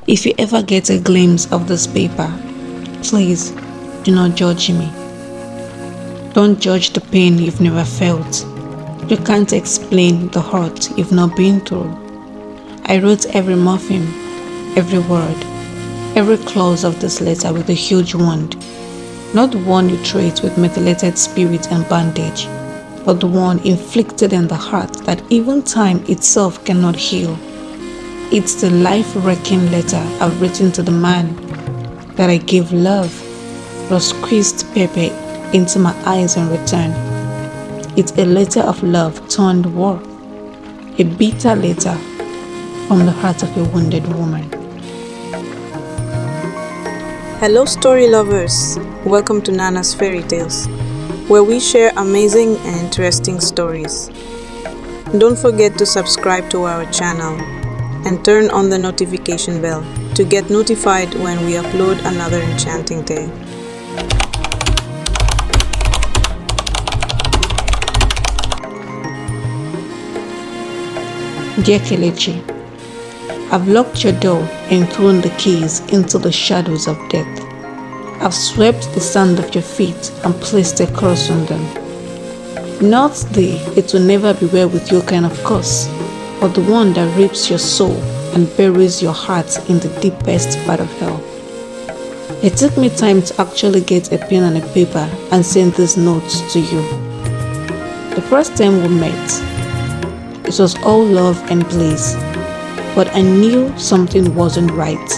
If you ever get a glimpse of this paper, please do not judge me. Don't judge the pain you've never felt. You can't explain the hurt you've not been through. I wrote every morpheme, every word, every clause of this letter with a huge wound. Not the one you treat with methylated spirit and bandage, but the one inflicted in the heart that even time itself cannot heal. It's the life-wrecking letter I've written to the man that I gave love, but squeezed pepper into my eyes in return. It's a letter of love turned war, a bitter letter from the heart of a wounded woman. Hello story lovers, welcome to Nana's Fairy Tales, where we share amazing and interesting stories. Don't forget to subscribe to our channel and turn on the notification bell to get notified when we upload another enchanting tale. Dear Kelechi, I've locked your door and thrown the keys into the shadows of death. I've swept the sand off your feet and placed a cross on them. Not the "it will never be well with you" kind of curse, but the one that rips your soul and buries your heart in the deepest part of hell. It took me time to actually get a pen and a paper and send these notes to you. The first time we met, it was all love and bliss, but I knew something wasn't right.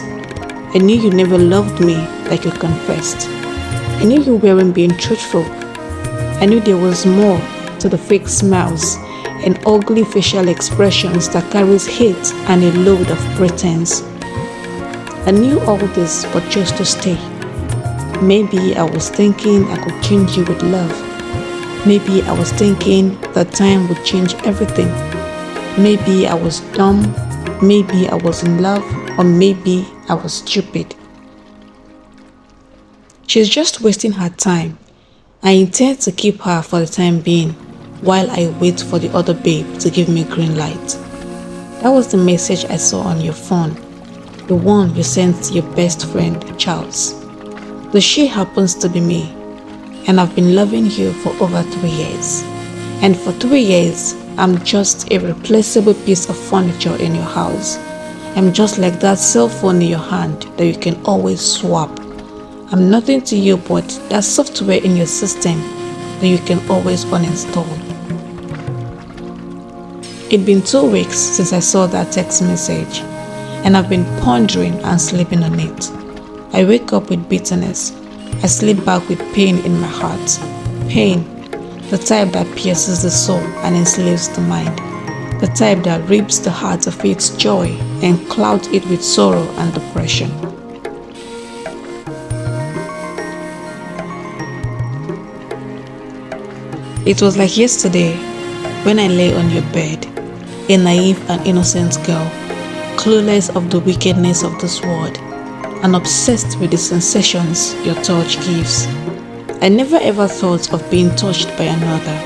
I knew you never loved me like you confessed. I knew you weren't being truthful. I knew there was more to the fake smiles and ugly facial expressions that carries hate and a load of pretense. I knew all this but just to stay. Maybe I was thinking I could change you with love. Maybe I was thinking that time would change everything. Maybe I was dumb, maybe I was in love, or maybe I was stupid. She's just wasting her time. I intend to keep her for the time being while I wait for the other babe to give me green light. That was the message I saw on your phone, the one you sent to your best friend, Charles. The she happens to be me, and I've been loving you for over 3 years. And for 3 years, I'm just a replaceable piece of furniture in your house. I'm just like that cell phone in your hand that you can always swap. I'm nothing to you but that software in your system that you can always uninstall. It's been 2 weeks since I saw that text message, and I've been pondering and sleeping on it. I wake up with bitterness. I sleep back with pain in my heart. Pain, the type that pierces the soul and enslaves the mind. The type that rips the heart of its joy and clouds it with sorrow and depression. It was like yesterday when I lay on your bed, a naive and innocent girl, clueless of the wickedness of this world, and obsessed with the sensations your touch gives. I never ever thought of being touched by another.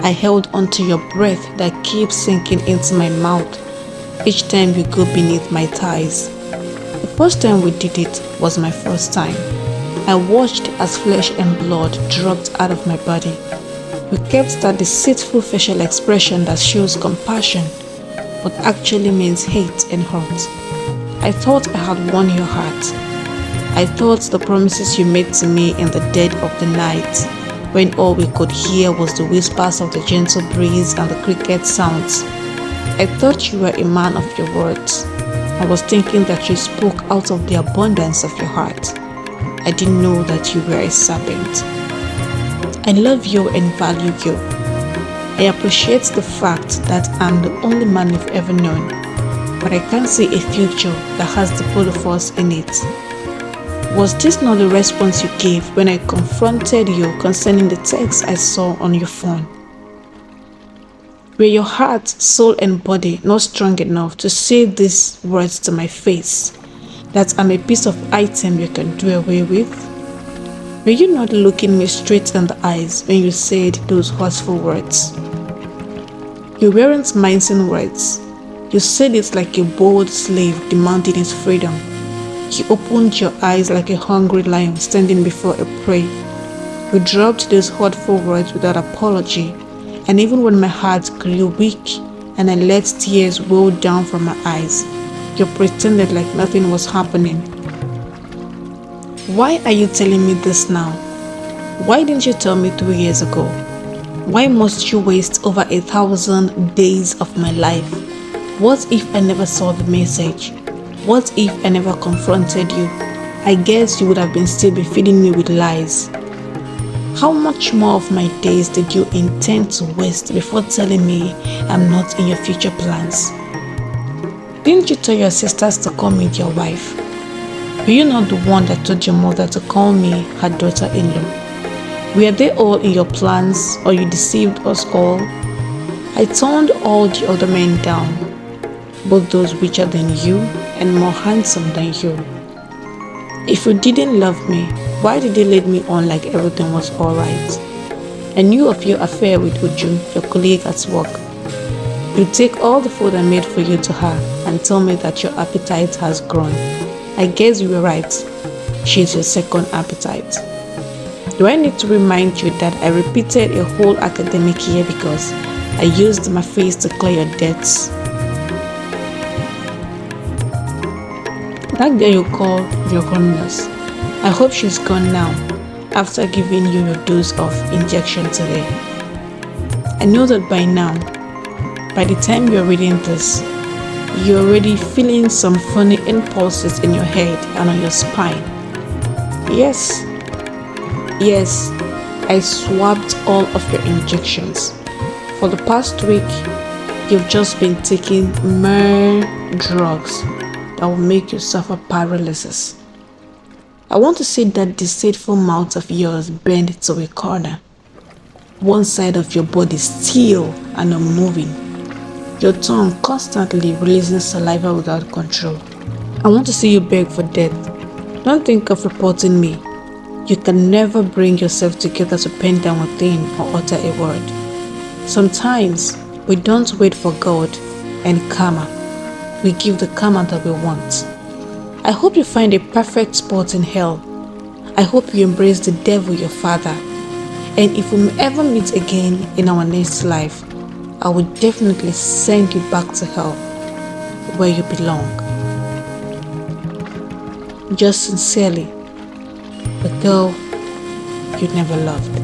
I held onto your breath that keeps sinking into my mouth each time you go beneath my thighs. The first time we did it was my first time. I watched as flesh and blood dropped out of my body. You kept that deceitful facial expression that shows compassion, but actually means hate and hurt. I thought I had won your heart. I thought the promises you made to me in the dead of the night, when all we could hear was the whispers of the gentle breeze and the cricket sounds. I thought you were a man of your words. I was thinking that you spoke out of the abundance of your heart. I didn't know that you were a serpent. I love you and value you. I appreciate the fact that I'm the only man you've ever known, but I can't see a future that has the both of us in it. Was this not the response you gave when I confronted you concerning the text I saw on your phone? Were your heart, soul and body not strong enough to say these words to my face, that I'm a piece of item you can do away with? Were you not looking me straight in the eyes when you said those hurtful words? You weren't mincing words. You said it like a bold slave demanding his freedom. You opened your eyes like a hungry lion standing before a prey. You dropped those hurtful words without apology, and even when my heart grew weak and I let tears roll down from my eyes, you pretended like nothing was happening. Why are you telling me this now? Why didn't you tell me 3 years ago? Why must you waste over 1,000 days of my life? What if I never saw the message? What if I never confronted you? I guess you would have been still be feeding me with lies. How much more of my days did you intend to waste before telling me I'm not in your future plans? Didn't you tell your sisters to call me your wife? Were you not the one that told your mother to call me her daughter-in-law? Were they all in your plans, or you deceived us all? I turned all the other men down, both those richer than you and more handsome than you. If you didn't love me, why did you lead me on like everything was alright? I knew of your affair with Uju, your colleague at work. You take all the food I made for you to her and tell me that your appetite has grown. I guess you were right. She's your second appetite. Do I need to remind you that I repeated a whole academic year because I used my face to clear your debts? That girl you call your governess, I hope she's gone now after giving you your dose of injection today. I know that by now, by the time you're reading this, you're already feeling some funny impulses in your head and on your spine. Yes, I swabbed all of your injections. For the past week, you've just been taking mere drugs that will make you suffer paralysis. I want to see that deceitful mouth of yours bend to a corner. One side of your body still and unmoving. Your tongue constantly releasing saliva without control. I want to see you beg for death. Don't think of reporting me. You can never bring yourself together to pen down a thing or utter a word. Sometimes we don't wait for God and karma. We give the karma that we want. I hope you find a perfect spot in hell. I hope you embrace the devil, your father. And if we ever meet again in our next life, I will definitely send you back to hell, where you belong. Just sincerely, the girl you never loved.